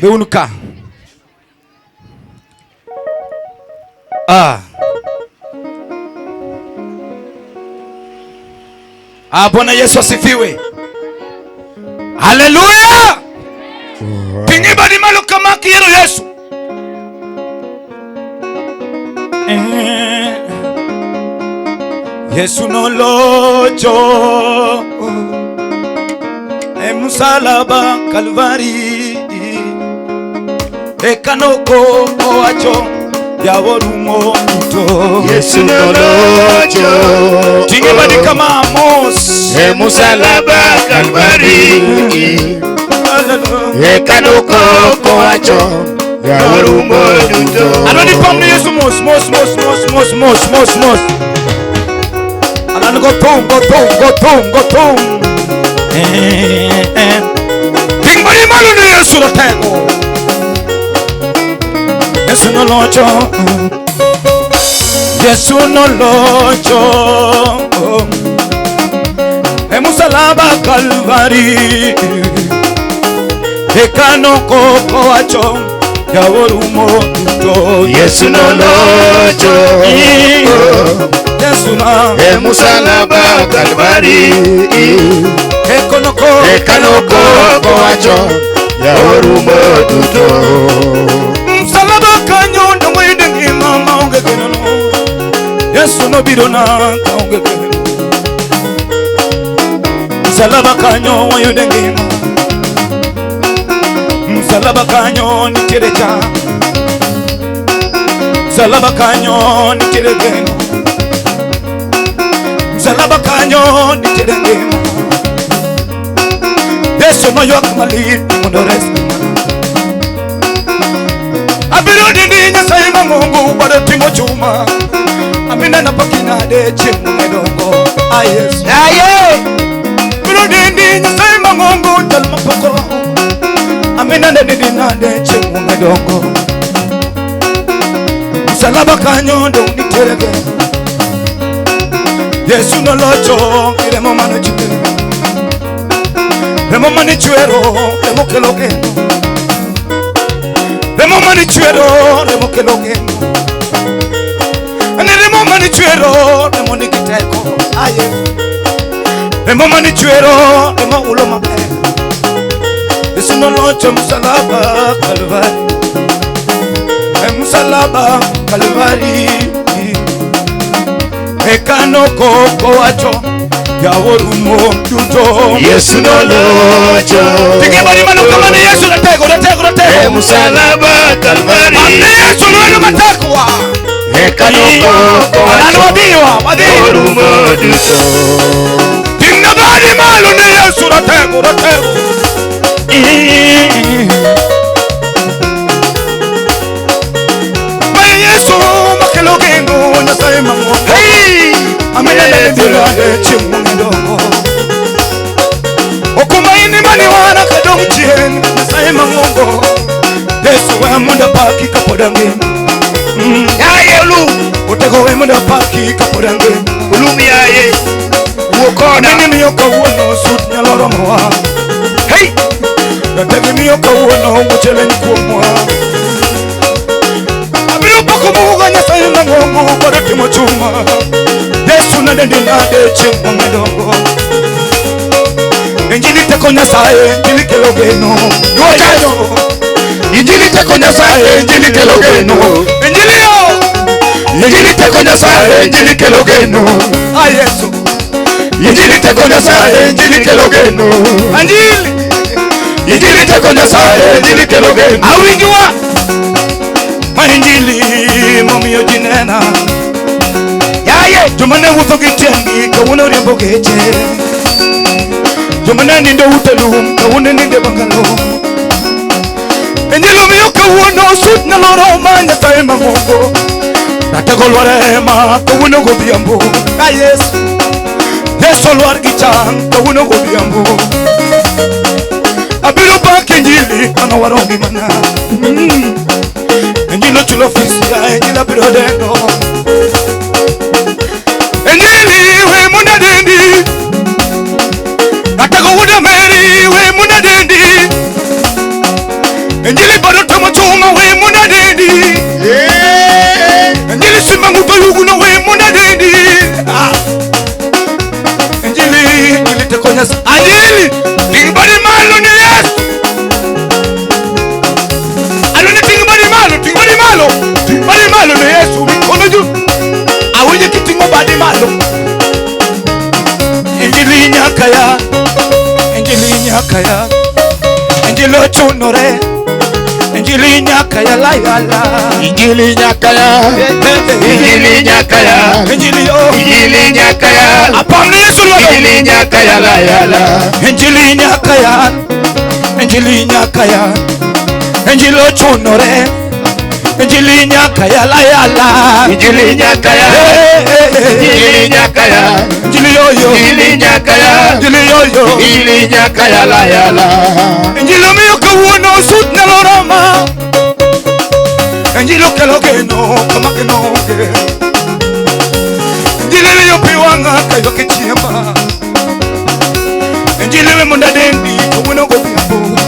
Beunuka. Bwana Yesu asifiwe. Haleluya. Pingiba ni malo kama kiero Yesu. Yesu no locho musalaba Kalvari ekanoko oacho yaworumo to Yesu no locho tingiba ni kama Amos musalaba Kalvari ekanoko oacho yaworumo to anoni pamni Yesu mos anani go tom Tingmani malu ni Yesu lo tego Yesu no locho musalaba Kalvari ekanoko oacho yaworumo to Yesu no locho Yesu na musalaba Kalvari ekanoko oacho yaworumo to musalaba kanyo ndo mwide ngima maongekeno Yesu no bidona kaongekeno musalaba kanyo mwide ngima musalaba kanyo ni terecha musalaba kanyo ni teregeno musalaba kanyo ni terengema Yesu no yok malit mundores abirodi ni Nyasaye Mungu bado timo chuma amina na pakina de chimu medongo Yesu birodi ni Nyasaye Mungu dalma poko amina na de chimu medongo musalaba kanyo ndo ni terengema Yesu no locho iremo mano chikere remo mani chuero remo keloge remo mani chuero remo keloge ane remo mani chuero remo nikiteko aye remo mani chuero remo ulo mabe Yesu no locho musalaba Kalvari musalaba Kalvari ekanoko oacho yaworumo tuto Yesu no locho tingibali manukama ni Yesu natego musalaba Kalvari Yesu no matakwa ekanoko oacho yaworumo tuto tingibali malu ni Yesu natego Yesu makelogeno Nyasaye Mungu amina ndilade chimu ndongo okumaini mani wana kadong chien Nyasaye Mungu Yesu wa munda paki kapodange lu utego we munda paki kapodange ulumi yaye uokona nini miyoka uono sut nyaloro mwa nategi miyoka uono mchele nikuomwa Kumuga Nyasaye Mungu bado timo chuma Yesu na nende nade chimu medongo Injili teko Nyasaye injili kelogeno Yojayo Injili teko Nyasaye injili kelogeno Injili yo Injili teko Nyasaye injili kelogeno Yesu Injili teko Nyasaye injili kelogeno Injili teko Nyasaye injili kelogeno Awingiwa Injili momiyo jinena jomane wutho gi tiengi kawuono riembo geche jomane nindo ute lum kawuono ninde bangalo Injili miyo kawuono sut nyaloro ma Nyasaye Mungu natego lwarema kawuono godhiambo Yesu lwar gi chang kawuono godhiambo abiro pako Injili ano waromi mana Injili chulo fisia Injili abiro dendo Injili we muna dendi atako wuda meri we muna dendi Injilo chunore Injili nyaka ya la yala Injili nyaka ya Injili nyaka ya Injili yo Injili nyaka ya Apamni Yesu Injili nyaka ya la yala Injili nyaka ya Injili nyaka ya Injilo chunore Injili nyaka ya la yala Injili nyaka ya Injili nyaka ya Injili yo yo Injili nyaka ya Injili yo yo Injili nyaka ya la yala Injilo miyo kawuono sut nalorama Injilo kelo geno kama genoge Injili miyo piwanga kayo kichiema Injili we munda dendi kawuono gobiambo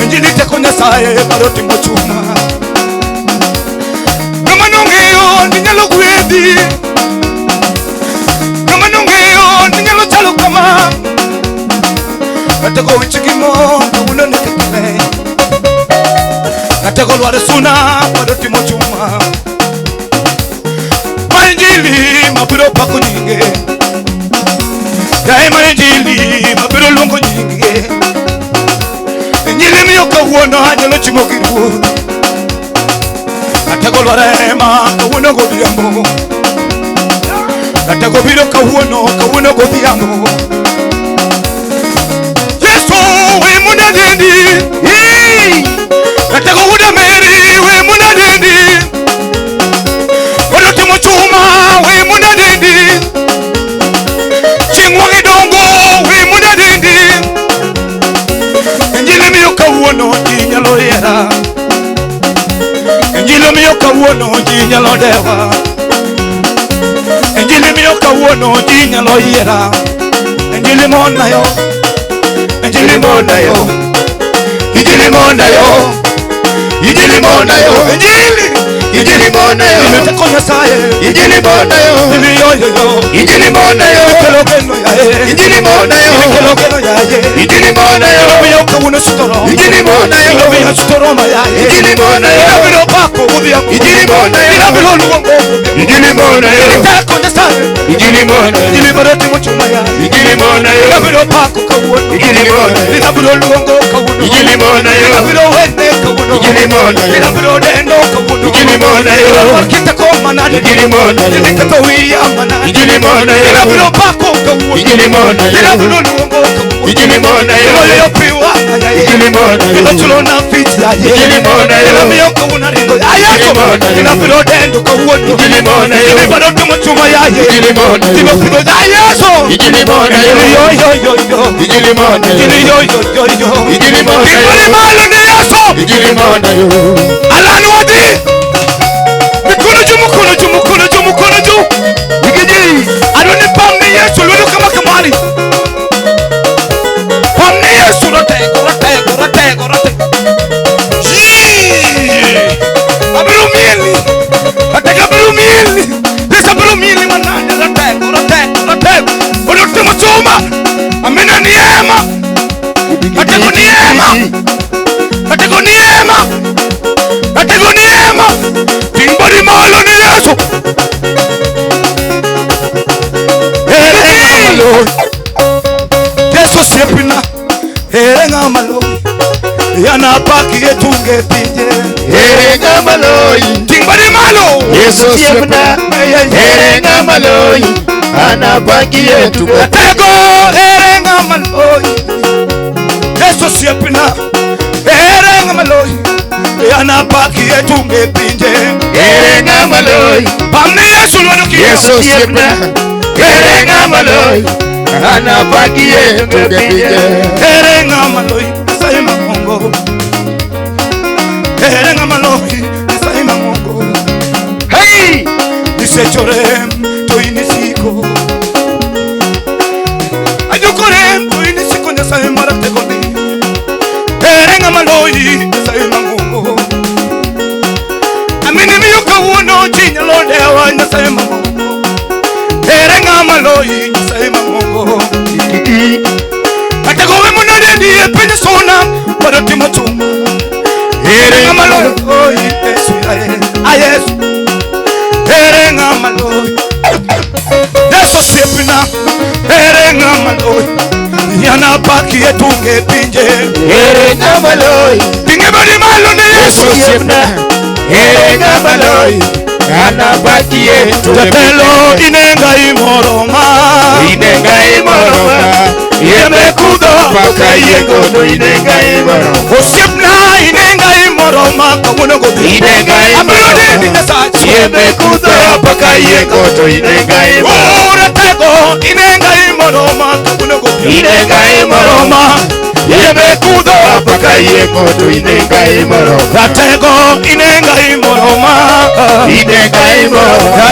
Injili teko Nyasaye baroti mochuma Ngama nongeyo ninyalo gwedhi Ngama nongeyo ninyalo chalo kama Nateko wichigimo kawuono nekekele Nateko lware suna baroti mochuma Ma Injili mabiro pako nyinge Yae ma Injili mabiro luongo nyinge Injili miyo kawuono anyalo chimo giruo Natego lwarema kawuono godhiambo Natego biro kawuono godhiambo Yesu we munda dendi Natego wuda Meri we munda dendi Baroti mochuma we munda dendi Chingwangi dongo we munda dendi Injili miyo kawuono ji nyalo yera Injili miyo kawuono ji nyalo dewa Injili miyo kawuono ji nyalo yera Injili mona yo Injili mona yo Injili mona yo Injili mona yo Injili mona yo Injili teko Nyasaye Injili mona yo Injili yo Injili mona yo Kelo geno ya Injili mona yo Kelo geno ya Injili mona yo Miyo kawuono sutoro Injili mona yo Miyo sutoro ma ya Injili mona yo Inabiro pako udhiambo Injili mona yo Inabiro luongo Injili mona yo Teko Nyasaye Injili mona yo Injili baroti mochuma ya Injili mona yo Inabiro pako kawuono Injili mona yo Inabiro luongo kawuono Injili mona yo Inabiro wende kawuono Injili mona yo Inabiro dendo kawuono Injili mona yo Kita ko manade Injili mona yo Kita wiya manade Injili mona yo Inabiro pako kawuono Injili mona yo Inabiro luongo kawuono Injili mona yo Inabiro piwa Injili mona yo Inabiro na fiti ya Injili mona yo Inabiro kawuono ringo Ayako Inabiro dendo kawuono Injili mona yo Inabiro tumochuma ya Injili mona yo Inabiro Ayaso Injili mona yo Injili mona yo Injili yo Injili mona yo Injili malo ni Yesu Injili mona yo Alanu wadi Mikono juu Igiji Adoni pamni Yesu lulu kama kamali Pamni Yesu rote Abiru mieli Ateka abiru mieli Desa abiru mieli manane rote Ulote mchuma Amina ni ema Ateko ni ema Timbari malo ni Yesu Yesu siepina Erenga malo Yana paki yetunge pinje Erenga malo Timbari malo Yesu siepina Erenga malo Ana paki yetunge Atego erenga malo Yesu siepina Erenga malo Yana paki yetunge pinje Erenga malo Pamni Yesu lwanuki Yesu siepina Erenga malo Ana paki yetunge pinje Erenga malo Saima Mungu Erenga malo Saima Mungu Hey Nisechorem to inisiko Ajukorem to inisiko Nyasaye marate goni Erenga malo Saima Mungu Amini miyo kawuono chinya lodewa Nyasaye Mungu Erenga malo Saima Mungu Atego we munadeni Epenya sona Baroti mochuma Erenga malo Yesu Yesu Erenga malo Yesu siepina Erenga malo Amina pakie tunge pinje. Ere ng'ama loyi. Pinge bari malo ne Yesu Osiepna. Ere ng'ama loyi. Anapakie tunge pinje. Jatelo inenga imoroma. Inenga imoroma. Yeme kudo paka yengo inenga imoroma. Osiepna inenga imoroma kamuno go. Inenga imoroma. Yeme kudo paka yengo inenga imoroma. Ora tego inenga imoroma kamuno go. Inenga imoroma. Yeme kudo paka yengo inenga imoroma. Ratego inenga imoroma. Inenga imoroma.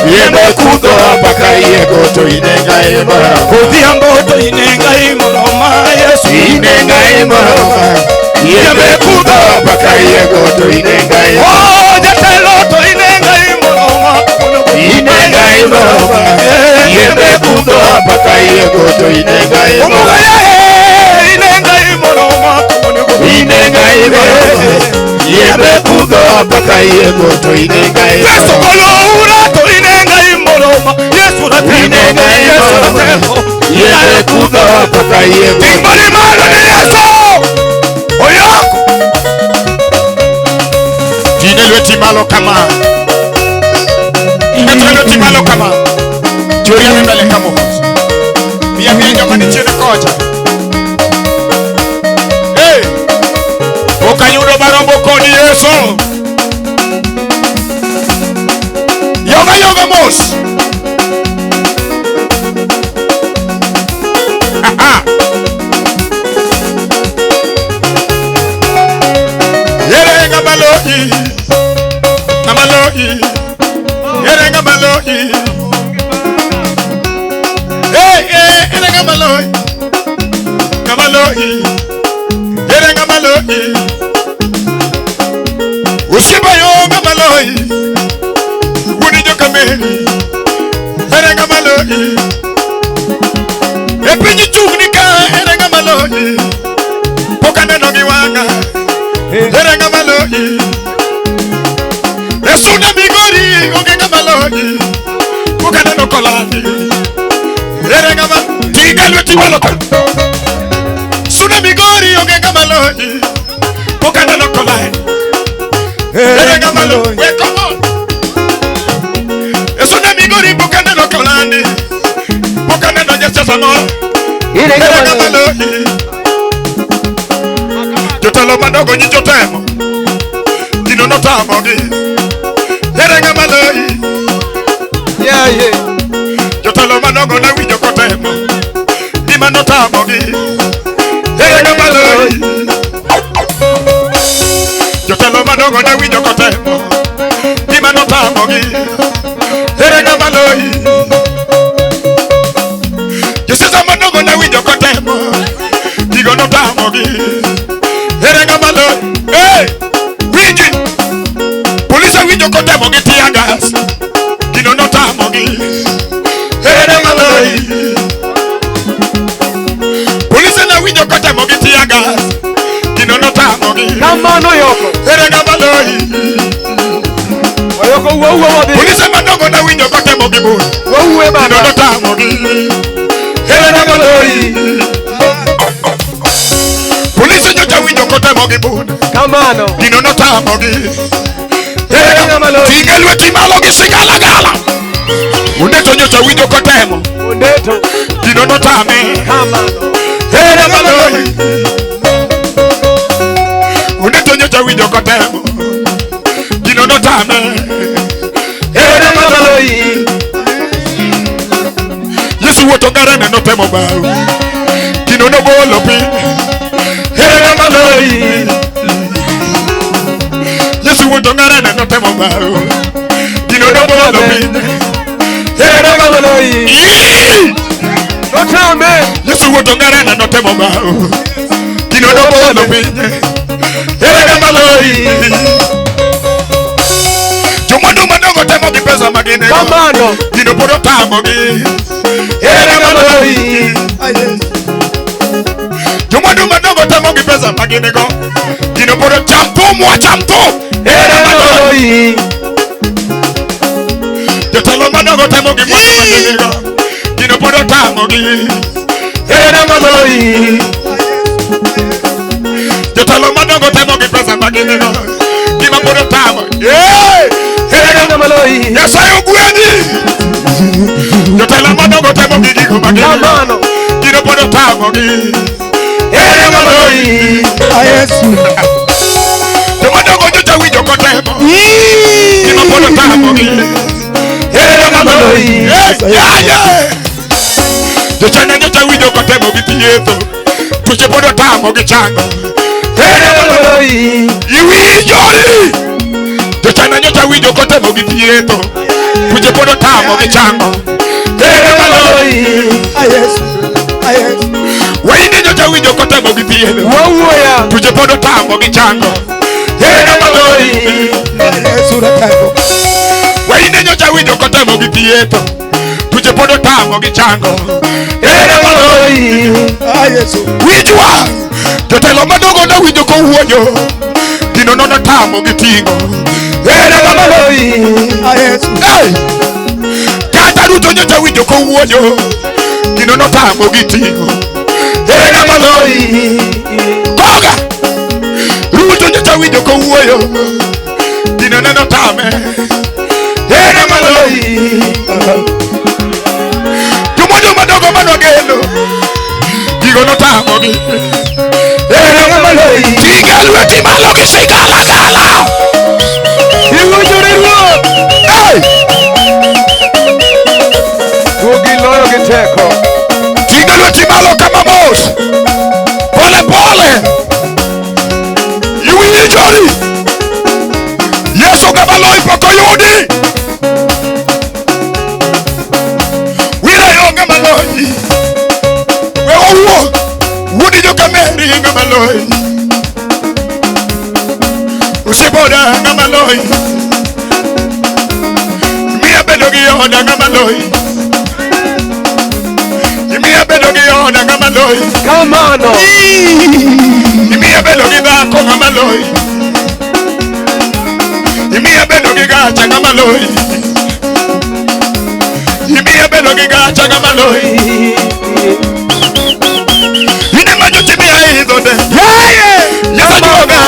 Yeme kudo paka yengo inenga imoroma. Odhiambo to inenga imoroma Yesu. Inenga imoroma. Yeme kudo paka yengo inenga imoroma. Oh jatelo to inenga imoroma. Inenga imoroma. Yeme kudo paka yengo inenga imoroma. Inenga imoroma. Inenga imoroma. Yeme kudo paka yengo inenga Yesu imoroma. kolo to inenga imoroma. Yesu Inenga imoroma. Yeme kudo paka yengo. Timbali malo ni Yesu. Oyako. Tine lweti malo kama. Tine lweti malo kama. Choria mbele kama. Pia vyenga manichene koja. Hey. Okayudo barombo koni Yesu. Yoga yoga mos. Aha. Yere ngamalohi. Ngamalohi. Yere ngamalohi. Hey, yere ngamalohi. Ngamalohi. Yere ngamalohi. Usiba yo ngamalohi. Wuni jo kameli. Yere ngamalohi. Epinyi chugnika yere ngamalohi. Pokane no giwanga. Yere ngamalohi. Esuna migori onge ngamalohi. Pokane no kolani. Yere ngamalohi. Tigalwe timaloka. Suna migori onge ngamalohi. Pokane no kolani. Yere ngamalohi. We come on. Esuna migori pokane no kolani. Pokane no jesasamo. Yere ngamalohi. Jotelo madogo nyijotemo. Dino no tamogi. Yere ngamalohi. Yeah. Jotelo madogo na winjo kotemo. Dima no tamogi. Yere ngamalohi. Jotelo madogo na winjo kotemo. Dima no tamogi. Yere ngamalohi. Josesa madogo na winjo kotemo. Digo no tamogi. Yere ngamalohi. Hey! Winji! Polisa winjo kotemo gi tear gas. Dino no tamogi. Yere ngamalohi. Polisa na winjo kotemo gi tear gas. Dino no tamogi. Kamano yoko. Yere ngamalohi. Oyoko wo wabi. Polisa madogo na winjo kotemo gi bul. Wo Dino no baba. tamogi. Yere ngamalohi. Polisi nyocha winjo kotemo gi bul. Kamano. Dino no tamogi. Yere ngamalohi. Tigelwe timalo gi sigala gala. Undeto nyocha winjo kotemo. Undeto. Dino no tame. Kamano. Yere ngamalohi. Undeto nyocha winjo kotemo. Dino no tame. Yere ngamalohi. Yesu woto ngarene no temo bau. Dino no bolo pi. Yere ngamalohi. Yesu woto ngarene no temo bau. Dino no bolo pi. Yere ngamalohi. No tame. Yesu woto ngarene no temo bau. Dino no bolo pi. Yere ngamalohi. Jomodo madogo temo gi pesa magine. Kamano. Dino podo tamo gi. Yere ngamalohi. Jomodo madogo temo gi pesa magine go. Dino podo champo mwa champo. Yere ngamalohi. Jotelo madogo temo gi mwa magine go. Dino podo tamo gi. Ere maloi. Jotelo madongo temo gi pesa maginego. Gima pod otamo. Ere maloi. Nyasaye ogwedhi. Jotelo madongo temo gi gigo maginego. Gino pod otamo gi. Ere maloi. Yesu. Jomadongo nyocha winjo kotemo. Gino pod otamo gi. Ere maloi. Jochanya nyocha winjo kotemo gi thietho. Tuoche pod otamo gi chango. Ere maloi. Iwinjori. Jochanya nyocha winjo kotemo gi thietho. Tuoche pod otamo gi chango. Ere maloi. Yesu. Yesu. Wainde nyocha winjo kotemo gi thietho. Wawuoya. Tuoche pod otamo gi chango. Ere maloi. Yesu ratako. Wainde nyocha winjo kotemo gi thietho. Tuoche pod otamo gi chango. Ere maloi. Yesu. Wijwa. Jotelo madongo na winjo kowuoyo. Gino nono tamo gi tingo. Ere maloi. Yesu. Kata Ruto nyocha winjo kowuoyo. Gino no tamo gi tingo. Ere maloi. Koga. Ruto nyocha winjo kowuoyo. Gino nono tame. Ere maloi. Jomojo madongo manogeno. Gigo no tamo gi. Ere maloi. Tiga lweti malo gi sigala gala. Iwinjori ruoth. Tugi loyo gi teko. Tiga lweti malo kama mos. Pole pole. Iwinjori. Yesu kama loi poko yudi. Wira yonga maloi. Wewo wudi jo kameri nga maloi. Usiboda nga maloi. Mia bedo gi yoda nga maloi. Mia bedo gi yoda nga maloi. Come on. Mia bedo gi dhako nga maloi. Mia bedo gi gacha nga maloi. Mia bedo gi gacha nga maloi. Ine majo timia hizo de. Yasa joga.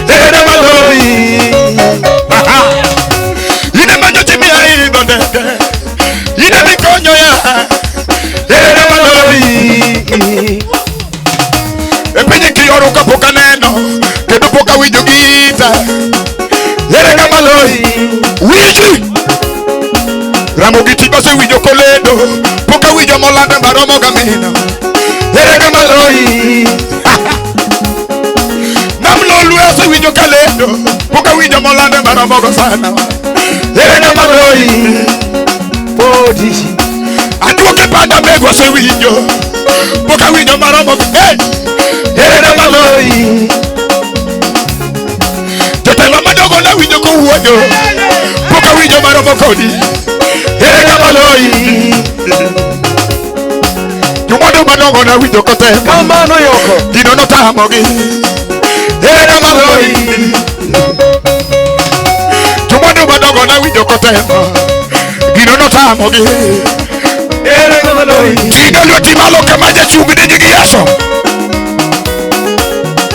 Ere maloi. Ine majo timia hizo de. Ine mikonyo ya. Ere maloi. Epenye kiyoro kapoka neno. Kedu poka winjo gita. Ere maloi. Wiji. Ramo giti base winjo koledo. Poka winjo molanda baromo gamino. Ere maloi. Namlo luese winjo kaledo. Poka winjo molanda baromo gosana. Ere maloi. Odishi. Atuoke pada mego se winjo. Poka winjo baromo. Ere maloi. Jotelo madongo na winjo kowuoyo. Poka winjo baromo kodi. Ere maloi. Jomojo madongo na winjo kotemo. Kamano yoko. Gino no tamo gi. Ere maloi. Jomojo madongo na winjo kotemo. Gino no tamo gi. Ere maloi. Tiga lweti malo kama jachungi ni nyigi Yesu.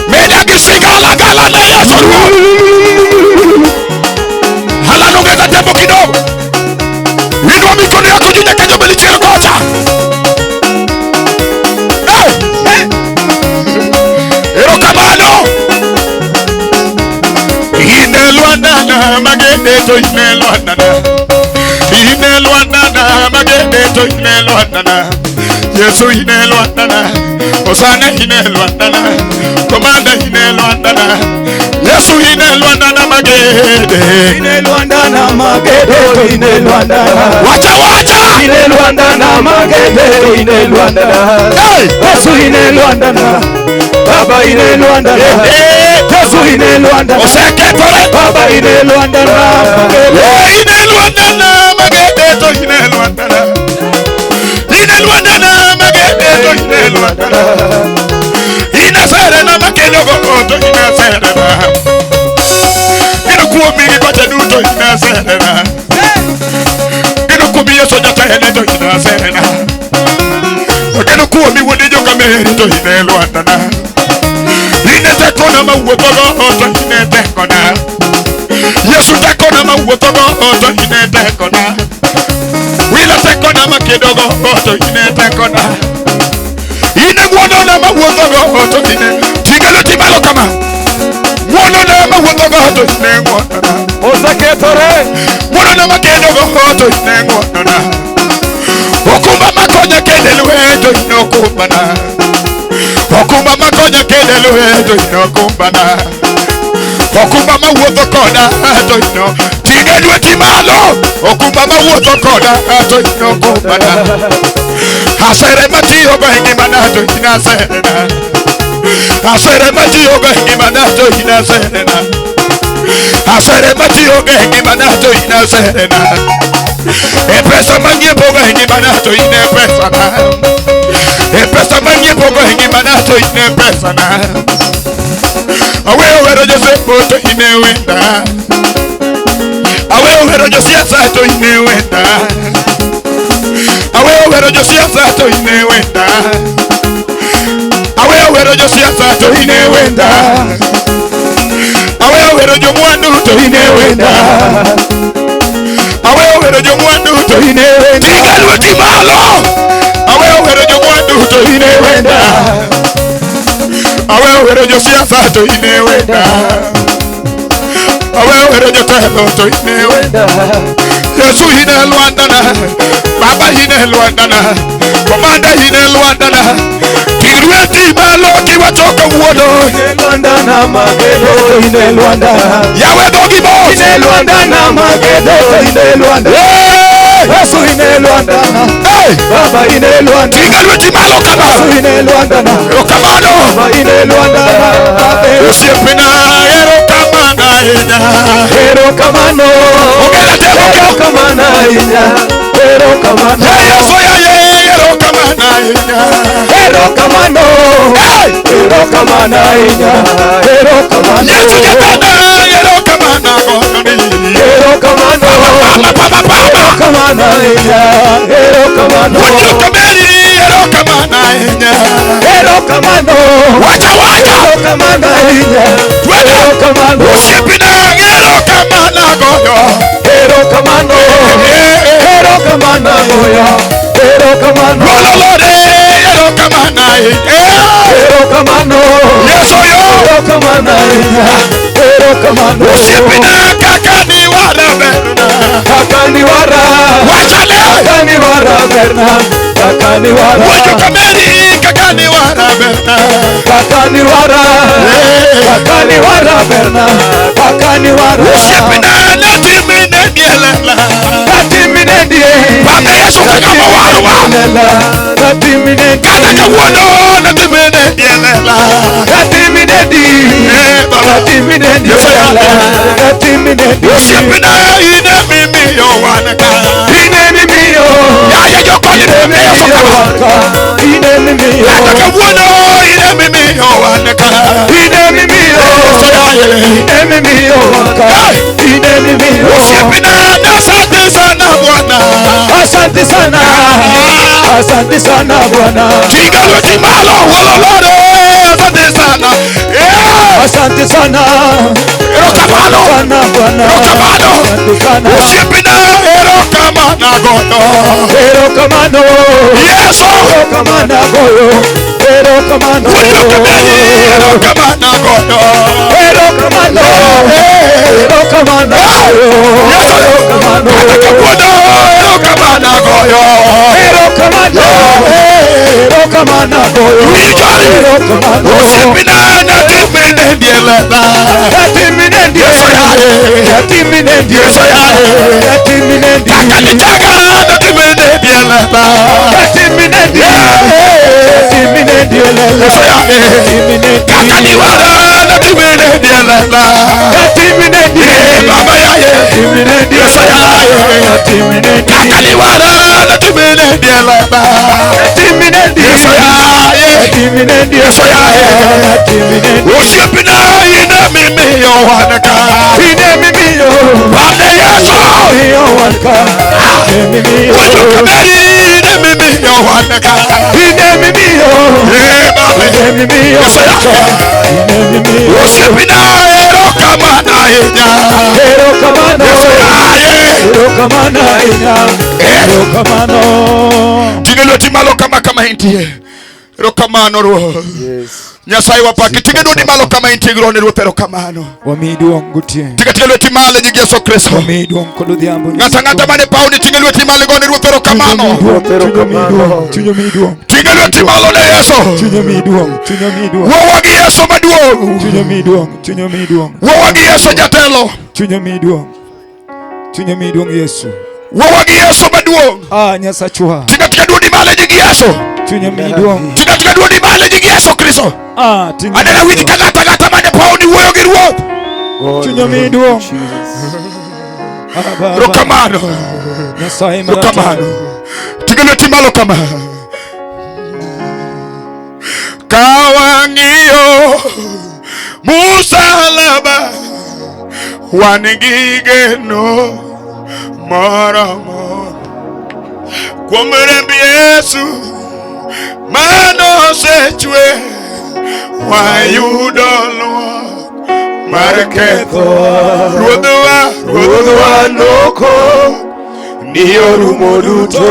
Menya gi sigala gala na Yesu. Halano ngeza tembo kidogo. Inua mikono yako juu ya kenyo beli chile kocha. Ero kamano. Inelwandana magende to inelwandana. Inelwandana magende to inelwandana. Yesu inelwandana. Osana inelwandana. Komanda inelwandana. Yesu inelwandana magende. Inelwandana magede. Inelwandana. Wacha. Inelwandana magede. Inelwandana. Yesu inelwandana. Baba inelwandana. Yesu inelwandana. Oseke tore. Baba inelwandana. Inelwandana magede to inelwandana. Inelwandana magede to inelwandana. Inasere na makelo go to inasere na. Ino kuomi kwa teduto inasere na. Ino kuomi yeso jata hele to inasere na. kuo mi wodi jo kameri to hinelo andana inete kona mawuotho go to inete kona Yesu te kona mawuotho go to inete kona Wila te kona makedo go to inete kona Ine mwono na mawuotho go to ine tigalo timalo kama mwono na mawuotho go to ine ngwana osaketore mwono na makedo go to ine ngwana Okumba makonya kede luedo inokumbana Okumba makonya kede luedo inokumbana Okumba mawuotho koda to ino tigedwe timalo Okumba mawuotho koda to inokumbana Asere matiyo bengi manato inaserena Asere matiyo bengi manato inaserena Asere matiyo bengi manato inaserena Epesa manye boga hingi manato ine pesa na Epesa manye boga hingi manato ine pesa na Awe owero jose boto ine wenda Awe owero jose asato ine wenda Awe owero jose asato ine wenda Awe owero jose asato ine wenda Awe owero jomwandu to ine wenda Awe owero jomwandu to ine wenda Tigalwe timalo Awe owero jomwandu to ine wenda Awe owero josiasa to ine wenda Awe owero jotelo to ine wenda Yesu ine luandana Baba ine luandana Komanda ine luandana Tigirwe timalo kiwatoka uono Ine luandana magedo ine luandana Yawe dogi bo ine luandana magedo ine luandana Yesu ine luandana Baba ine luandana Tigirwe timalo kama Yesu ine luandana Yokamano Baba ine luandana Usiepina ero kamana ina Ero kamano Ero kamana ina Ero kamano Yesu ya ero kamana ina Ero kamano Ero kamana ina Ero kamano Yesu jepana ero kamana gononi Ero kamano Ero kamana ina Ero kamano Wacho kameri ero kamana ina Ero kamano Wacha Ero kamana ina Ero kamano Usiepina ero kamana goyo Ero kamano Ero kamana goyo Ero kamano Lolore ero kamana ero kamano Yeso yo ero kamana ero kamano Usiepina kakani wara berna Kakani wara Wachale Kakani wara berna Kakani wara Wajo kameri kakani wara berna Kakani wara Kakani wara berna Kakani wara Usiepina natimine dielela Natimine die Baba Yesu kakama warwa Natimine die Kana kawono natimine dielela Natimine die Natimine dielela Natimine die Usiepina ine mimi yo wanaka Ine mimi yo Ya yoko ine mimi yo wanaka Ine mimi yo Kana kawono ine mimi yo wanaka Ine mimi yo Ine mimi yo wanaka Ine mimi yo Usiepina asante sana Bwana Asante sana Asante sana Bwana Tigalo timalo wololore Asante sana Asante sana Rokamano Bwana Rokamano Usiepina Rokamana goyo Rokamano Yeso Rokamana goyo Rokamano Rokamana goyo Rokamano Rokamano Yeso Rokamano Rokamana goyo Rokamano Rokamana goyo Rokamano Usiepina natimine dielela Natimine dielela Natimine dielela Natimine dielela Kakalitaka natimine dielela Natimine dielela Natimine dielela Kakaliwara natimine dielela Natimine dielela Baba yaye Natimine dielela Natimine Kakaliwara natimine dielela Natimine dielela Natimine dielela Usiepina ine mimi yo wanaka Ine mimi yo Baba Yesu yo wanaka Ine mimi yo Wajo kameri ine mimi mimiyo wanaka. Ine mimiyo. Ine mimiyo. Osepina ero kamana enya. Ero kamano. Ero kamana enya. Ero kamano. Tingelo timalo kama intie. Ero kamano ro. Yes. Nyasai wapaki tingelo timalo kama intie gro ne ro pero kamano. Wamidu wangutie. Tingelo timale nyigi Yesu Kristo. Wamidu wankolo diambo. Ngata mane pauni tingelo timale go ne ro pero kamano. Tunyamidu. Tingelo timalo ne Yesu. Tunyamidu. Wawagi Yesu maduo. Tunyamidu. Wawagi Yesu jatelo. Tunyamidu Yesu. Wawagi Yesu maduo. Nyasa chua. Tingelo timale nyigi Yesu. Tunyamidu. Tingelo timale nyigi Yesu Kristo. Adela witi kagata mane pauni woyogi ruo. Tunyamidu. Rokamano. Rokamano. Tingelo timalo kama. Kawangio musalaba wanigigeno maramo kwamrembi Yesu mano sechwe wayudolwa marketho ruodhwa noko ndiyo rumo duto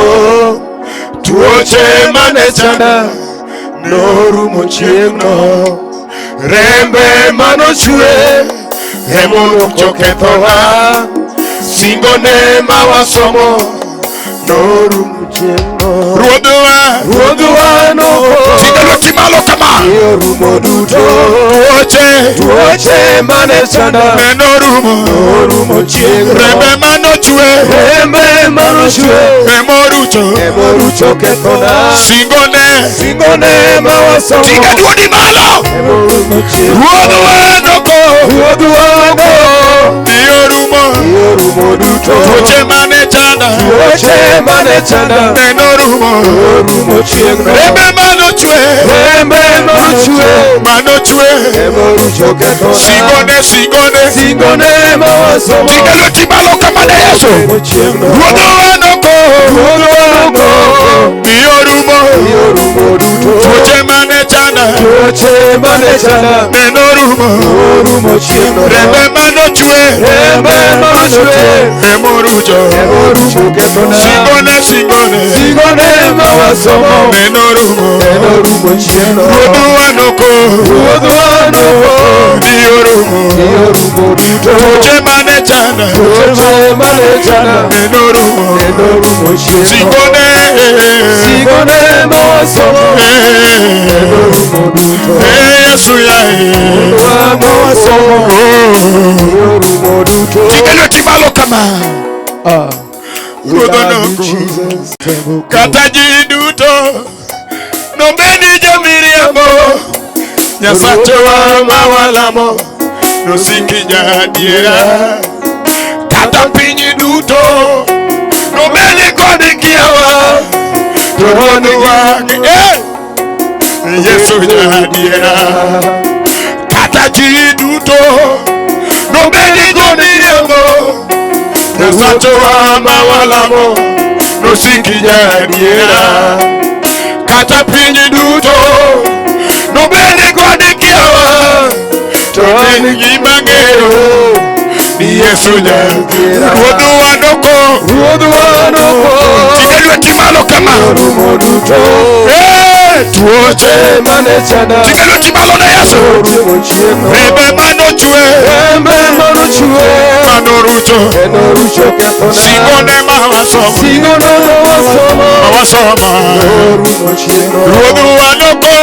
tuoche mane chanda norumo chiegno rembe manochwe emonochokethowa singone mawasomo norumo chiegno ruodhwa noko tingelo timalo kama norumo duto tuoche mane chanda norumo chiegno rembe manochwe emorucho kethona singone mawasomo tingaduoni malo ruodhwa noko Yorumo duto tuoche mane chanda Norumo chiegno rembe manochwe emorucho kethona singone mawasomo tingalo timalo kama na Yesu ruodhwa noko Yorumo duto tuoche mane chanda Norumo chiegno rembe manochwe emorucho kethona singone mawasomo Norumo chiegno ruodhwa noko Yorumo duto tuoche mane chanda Norumo chiegno singone mawasomo Norumo duto Yesu mawasomo Norumo duto tingelo timalo kama kata ji duto nombeni jamiriambo nyasachowa mawalamo nosiki jadiera kata pinyi duto nombeni kodi kiawa tohoni wangi Yesu jadiera kata ji duto nombeni jamiriambo nyasachowa mawalamo nosiki jadiera kata pinyi duto nombeni kodi kiawa tohoni gimangero ni Yesu jadiera ruodhwa noko tingelo timalo kama Yorumo duto tuoche mane chanda tingelo timalo na Yesu rembe manochwe emorucho kethona singone mawasomo Yorumo chiegno ruodhwa noko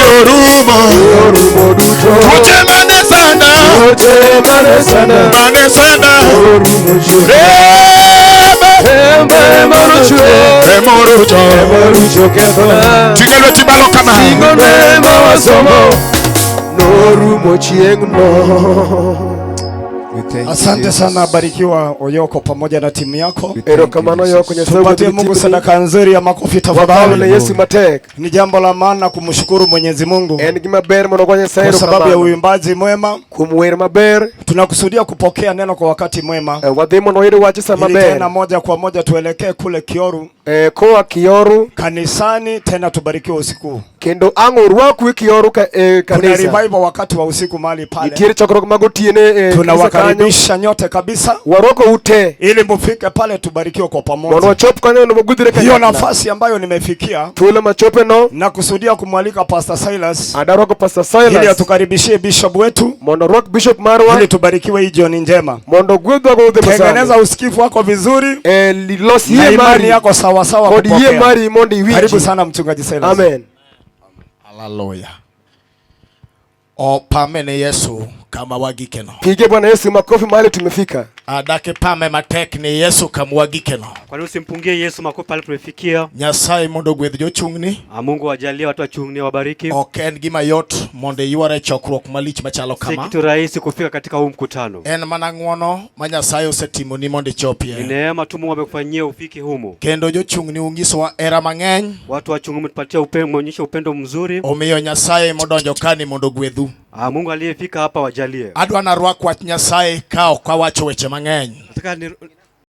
Yorumo duto tuoche mane sanda Yorumo rembe manochwe emorucho kethona tingelo timalo kama singone mawasomo Norumo chiegno Asante sana, barikiwa Oyoko pamoja na timu yako. Tupatie Mungu sadaka nzuri ya makofi tafadhali. Ni jambo la maana kumshukuru Mwenyezi Mungu kwa sababu ya uimbaji mwema. Tunakusudia kupokea neno kwa wakati mwema. Tena moja kwa moja tuelekee kule Kioru kanisani, tena tubarikiwe usiku. Kendo angorwaku Kioru kanisa. Kuna revival wakati wa usiku mahali pale. Tunawakaribisha nyote kabisa. Ili mufike pale tubarikiwe kwa pamoja. Hiyo nafasi ambayo nimefikia, na kusudia kumwalika Pastor Silas. Ili atukaribishie bishop wetu. Ili tubarikiwe hii jioni njema. Tengeneza usikifu wako vizuri. Na imani yako sawa sawa kupokea. Karibu sana mchungaji Silas. Amen. Hallelujah. Pamene Yesu kama wagikeno. Pige Bwana Yesu makofi mahali tumefika. Adake pame matek ni Yesu kama wagikeno. Kwa nini usimpungie Yesu makofi pale tumefikia? Nyasaye mondo gwedh jochungni. Mungu ajalie watu wachungni wabariki. En gima yot monde yuare chokruok malich machalo kama. Si kitu rahisi kufika katika huu mkutano. En mana ng'wono ma Nyasaye osetimo ni monde chopie. Ni neema tu Mungu amekufanyia ufike humo. Kendo jochungni ungisowa era mang'eny. Watu wachungni mtupatia upendo, muonyesha upendo mzuri. Omiyo Nyasaye modonjo kani mondo gwedhu. Mungu aliyefika hapa wajalie. Adwa na rwak wach Nyasaye kao kwa wacho weche mang'eny. Nataka